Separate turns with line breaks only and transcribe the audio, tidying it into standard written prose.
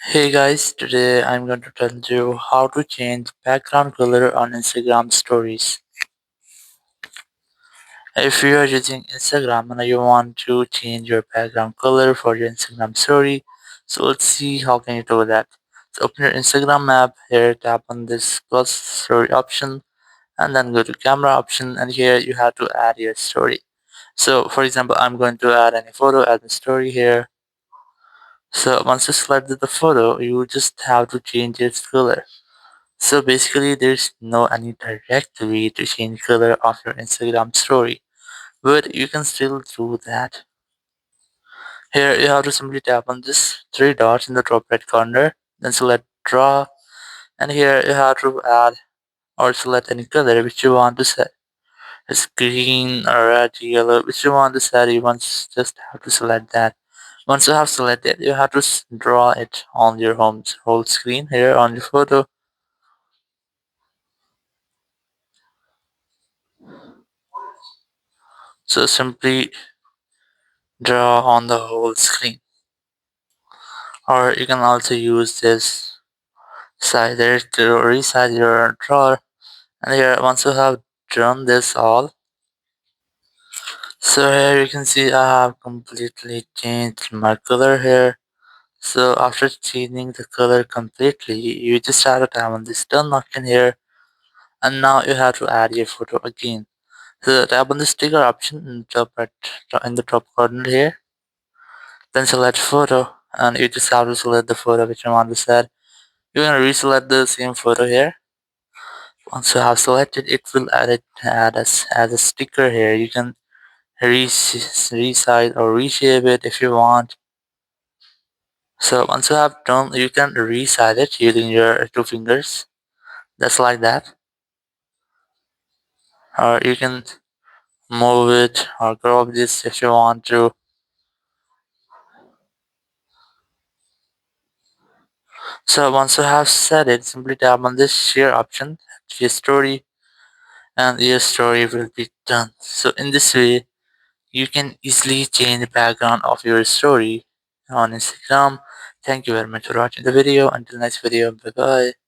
Hey guys, today I'm going to tell you how to change background color on Instagram stories. If you are using Instagram and you want to change your background color for your Instagram story, so let's see how can you do that. So open your Instagram app here, tap on this plus story option and then go to camera option, and here you have to add your story. So for example, I'm going to add any photo, add the story here. So once you select the photo, you just have to change its color. So basically, there's no any direct way to change color of your Instagram story, but you can still do that. Here, you have to simply tap on this three dots in the top right corner, then select draw, and here you have to add or select any color which you want to set. It's green or red, yellow, which you want to set. You want just have to select that. Once you have selected, you have to draw it on your whole screen here on your photo. So simply draw on the whole screen. Or you can also use this sizer to resize your drawer. And here, once you have drawn this all, so here you can see I have completely changed my color here. So after changing the color completely, you just have to tap on this done option here, and now you have to add your photo again. So tap on the sticker option in the top corner here, then select photo, and you just have to select the photo which you want to set. You can reselect the same photo here. Once you have selected, it will add as a sticker here. You can resize or reshape it if you want. So once you have done, you can resize it using your two fingers. Just like that. Or you can move it or crop this if you want to. So once you have set it, simply tap on this share option to your story, and your story will be done. So in this way, you can easily change the background of your story on Instagram. Thank you very much for watching the video. Until next video, bye bye.